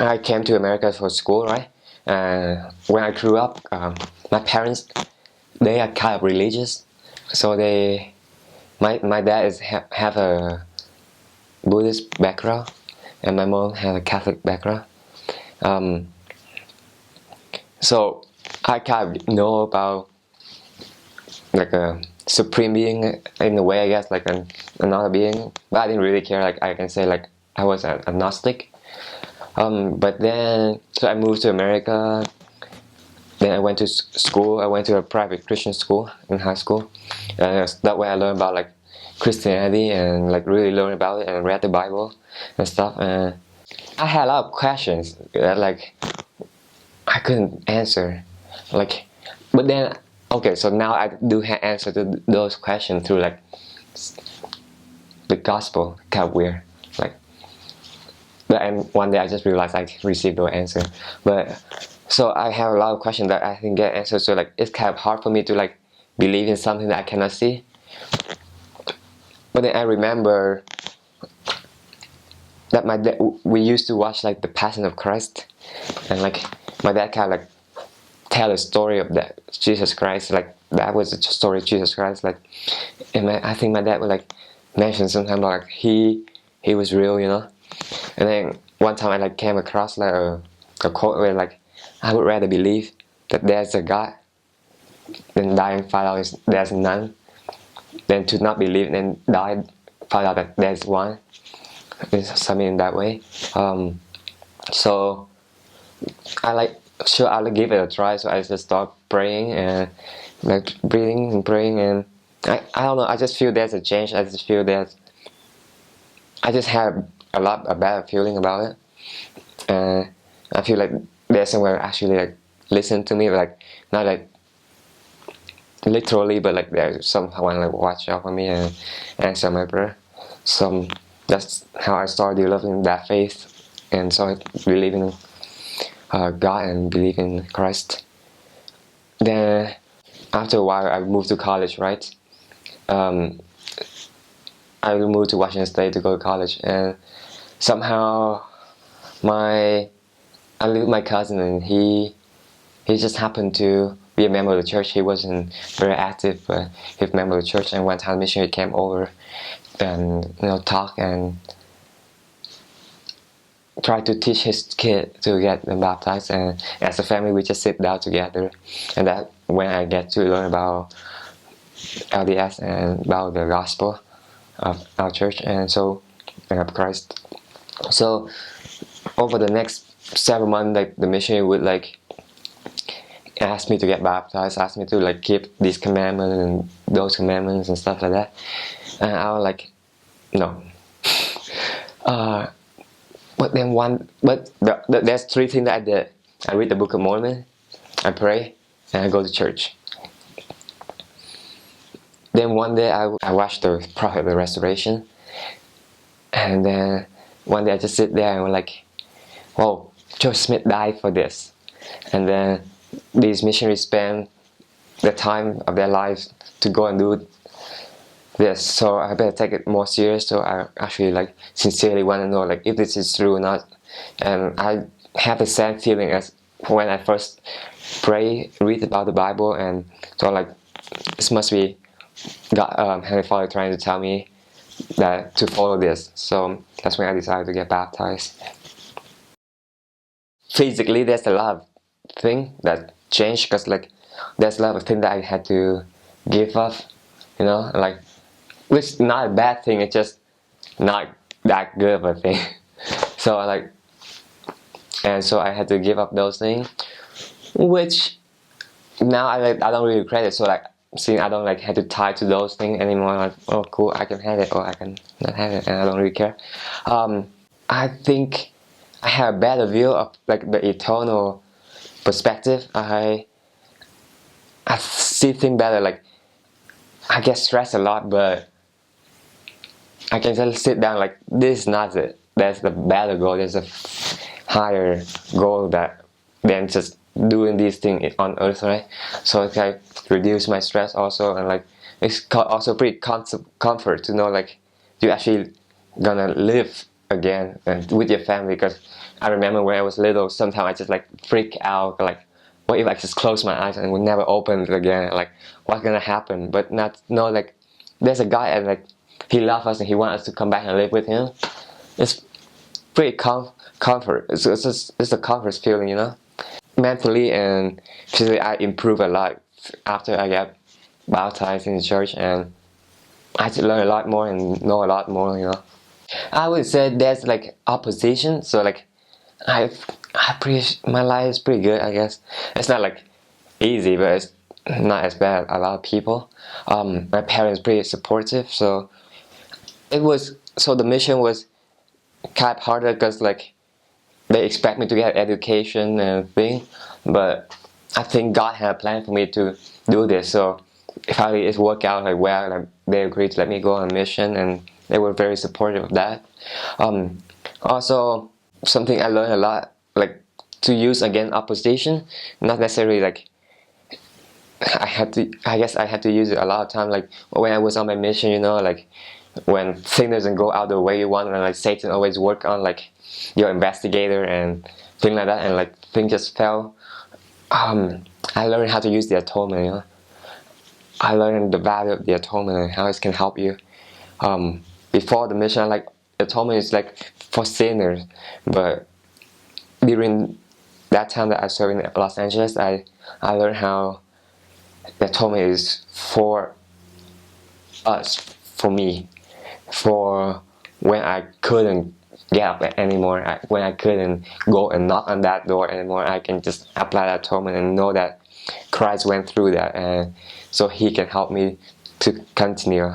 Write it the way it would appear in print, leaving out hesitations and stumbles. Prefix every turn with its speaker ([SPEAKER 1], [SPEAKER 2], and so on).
[SPEAKER 1] I came to America for school, right? When I grew up, my parents, they are kind of religious, so my dad have a Buddhist background, and my mom has a Catholic background. Um, so I kind of know about like a supreme being in a way, I guess, like another being, but I didn't really care. Like I can say, like I was a Gnostic. But then, so I moved to America. Then I went to school. I went to a private Christian school in high school. That way I learned about like Christianity and like really learned about it and read the Bible and stuff. And I had a lot of questions that like I couldn't answer. Like, but then okay, so now I do have answer to those questions through like the gospel. Kind of weird, like. And one day I just realized I received no answer. But so I have a lot of questions that I didn't get answers. So like it's kind of hard for me to like believe in something that I cannot see. But then I remember that my dad, we used to watch like the Passion of Christ, and like my dad kind of like tell a story of that Jesus Christ. Like that was the story of Jesus Christ. Like, and I think my dad would like mention sometimes like he was real, you know. And then one time I like came across like a quote where like I would rather believe that there's a God than die and find out there's none, than to not believe and die find out that there's one. It's something in that way. So I like sure I'll give it a try. So I just start praying and like breathing and praying, and I don't know. I just feel there's a change. I just feel that I just have a better feeling about it, and I feel like there's someone actually like listen to me, like not like literally, but like there's someone like watch out for me and answer my prayer. So that's how I started developing that faith, and so I believe in God and believe in Christ. Then after a while, I moved to college, right? I moved to Washington State to go to college, and somehow I lived with my cousin, and he just happened to be a member of the church. He wasn't very active, but he was a member of the church. And one time, a missionary came over and talk and try to teach his kid to get them baptized. And as a family, we just sit down together, and that when I get to learn about LDS and about the gospel of our church and so of Christ. So over the next several months, like the missionary would like ask me to get baptized, ask me to like keep these commandments and those commandments and stuff like that, and I was like, no. But then there's three things that I did. I read the Book of Mormon, I pray, and I go to church. Then one day I watched the Prophet of the Restoration, and then one day I just sit there and was like, whoa, Joseph Smith died for this. And then these missionaries spend the time of their lives to go and do this, so I better take it more serious. So I actually like sincerely want to know like if this is true or not. And I have the same feeling as when I first read about the Bible, and so like this must be God, Heavenly Father trying to tell me that to follow this. So that's when I decided to get baptized. Physically, there's a lot of things that changed, because like there's a lot of things that I had to give up, like, which is not a bad thing, it's just not that good of a thing. So so I had to give up those things, which now I don't really regret it. So like seeing I don't like have to tie to those things anymore. Like, oh cool, I can have it or I can not have it, and I don't really care. I think I have a better view of like the eternal perspective. I see things better. Like I get stressed a lot, but I can just sit down like this is not it. There's the better goal. There's a higher goal than just doing these things on earth, right? So it like reduce my stress also, and like it's also pretty comfort to know like you actually gonna live again and with your family, because I remember when I was little, sometimes I just like freak out, like, what if I just close my eyes and would never open it again? Like, what's gonna happen? But not no, like, there's a guy and like he loves us and he wants us to come back and live with him. It's pretty comfort. It's a comfort feeling, you know. Mentally and physically, I improve a lot after I get baptized in the church, and I just learn a lot more and know a lot more, you know. I would say there's like opposition, so like my life is pretty good, I guess. It's not like easy, but it's not as bad as a lot of people. My parents pretty supportive, so the mission was kind of harder because like they expect me to get education and thing, but I think God had a plan for me to do this. So finally it worked out like well. Like they agreed to let me go on a mission, and they were very supportive of that. Also, something I learned a lot, like to use against opposition, not necessarily like I guess I had to use it a lot of time. Like when I was on my mission, you know, like when things doesn't go out the way you want, and like Satan always work on like your investigator and things like that, and like things just fell. I learned how to use the atonement, you know. I learned the value of the atonement and how it can help you. Before the mission, like atonement is like for sinners, but during that time that I served in Los Angeles, I learned how the atonement is for us, for me, for when I couldn't get up anymore, when I couldn't go and knock on that door anymore. I can just apply that atonement and know that Christ went through that, and so He can help me to continue.